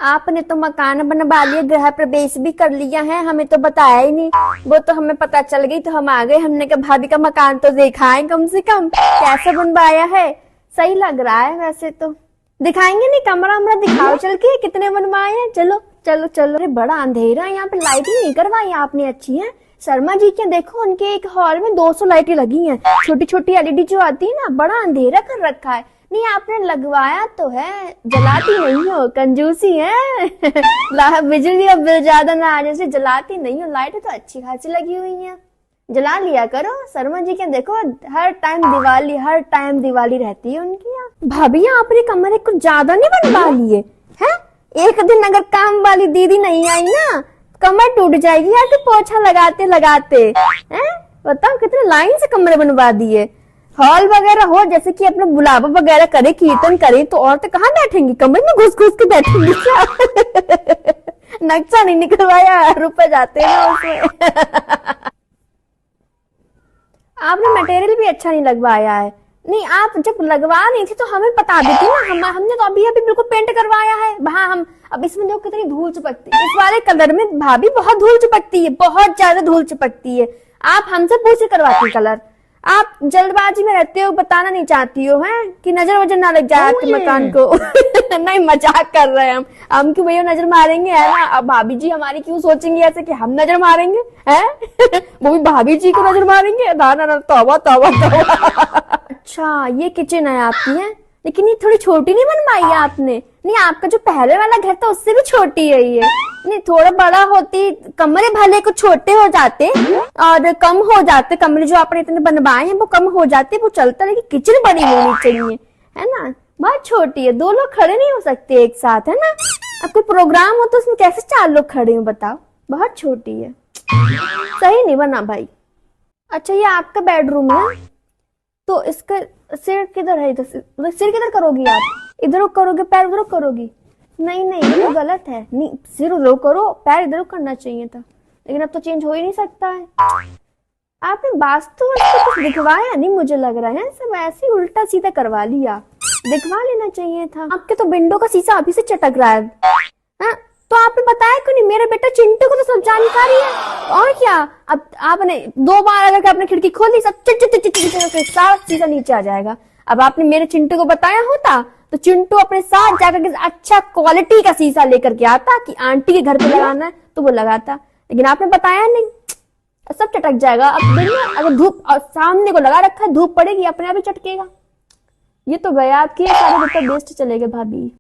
आपने तो मकान बनवा लिया, गृह प्रवेश भी कर लिया है, हमें तो बताया ही नहीं। वो तो हमें पता चल गई तो हम आ गए। हमने कहा भाभी का मकान तो देखा है कम से कम, कैसे बनवाया है। सही लग रहा है वैसे तो। दिखाएंगे नहीं, कमरा वमरा दिखाओ चल के, कितने बनवाए हैं। चलो चलो चलो। अरे बड़ा अंधेरा है यहाँ पे, लाइटिंग नहीं करवाई आपने अच्छी है। शर्मा जी के देखो, उनके एक हॉल में 200 लाइटें लगी हैं, छोटी छोटी एलईडी जो आती है ना। बड़ा अंधेरा कर रखा है। नहीं आपने लगवाया तो है, जलाती नहीं हो, कंजूसी है। बिजली का बिल ज्यादा ना आ जैसे जलाती नहीं हो। लाइटें तो अच्छी खासी लगी हुई हैं, जला लिया करो। शर्मा जी के देखो हर टाइम दिवाली रहती है उनकी यहाँ। भाभी आपने कमरे कुछ ज्यादा नहीं बनवा लिए हैं? एक दिन अगर काम वाली दीदी नहीं आई ना, कमर टूट जाएगी यार कि पोछा लगाते लगाते हैं। बताओ कितने लाइन से कमरे बनवा दिए। हॉल वगैरह हो, जैसे कि अपने बुलावा वगैरह करे, कीर्तन करे, तो औरतें कहाँ बैठेंगी? कमरे में घुस घुस के बैठेंगी क्या? नक्शा नहीं निकलवाया, रुपए जाते हैं उसमें। आपने मटेरियल भी अच्छा नहीं लगवाया है। नहीं आप जब लगवा नहीं थी तो हमें बता देती ना, हमने तो अभी बिल्कुल पेंट करवाया है वहां। हम अब इसमें देखो कितनी धूल चिपकती है। इस वाले कलर में भाभी बहुत धूल चिपकती है, बहुत ज्यादा धूल चिपकती है। आप हमसे पूछ करवाती कलर। आप जल्दबाजी में रहते हो, बताना नहीं चाहती हो हैं कि नजर वजर ना लग जाए आपके मकान को। नहीं मजाक कर रहे हैं हम क्यों भैया नजर मारेंगे, है ना। अब भाभी जी हमारी क्यों सोचेंगे ऐसे कि हम नजर मारेंगे, हैं? वो भी भाभी जी को नजर मारेंगे? ना ना ना, तौबा तौबा तौबा। अच्छा ये किचन है आपकी है, लेकिन ये थोड़ी छोटी नहीं बनवाई है आपने? नहीं आपका जो पहले वाला घर था उससे भी छोटी है ये। नहीं थोड़ा बड़ा होती, कमरे भले कुछ छोटे हो जाते और कम हो जाते, कमरे जो आपने इतने बनवाए हैं वो कम हो जाते, वो चलता, लेकिन किचन बड़ी होनी चाहिए, है ना। बहुत छोटी है, 2 लोग खड़े नहीं हो सकते एक साथ, है ना। अब कोई प्रोग्राम हो तो उसमें कैसे 4 लोग खड़े हो बताओ, बहुत छोटी है, सही नहीं बना भाई। अच्छा ये आपका बेडरूम है, तो इसका सिर किधर है? इधर सिर किधर करोगी आप? इधर करोगे, पैर उधर करोगी? नहीं नहीं ये तो गलत है। नहीं सिर उधर करो, पैर इधर करना चाहिए था, लेकिन अब तो चेंज हो ही नहीं सकता है। आपने वास्तु कुछ दिखवाया नहीं मुझे लग रहा है, सब ऐसे ही उल्टा सीधा करवा लिया। दिखवा लेना चाहिए था। आपके तो विंडो का शीशा अभी से चटक रहा है। हाँ? तो आपने बताया क्यों नहीं? मेरे बेटा चिंटू को तो सब जानकारी है। और क्या, अब आपने 2 बार अगर आपने खिड़की खोली सब सारा शीशा नीचे आ जाएगा। अब आपने मेरे चिंटू को बताया होता तो चिंटू अपने साथ जाकर के अच्छा क्वालिटी का शीशा लेकर के आता कि आंटी के घर पे लगाना है तो वो लगाता, लेकिन आपने बताया नहीं, सब चटक जाएगा। अब देखिए अगर धूप सामने को लगा रखा है, धूप पड़ेगी अपने आप ही चटकेगा। ये तो गया आपके सारे बेस्ट चले गए भाभी।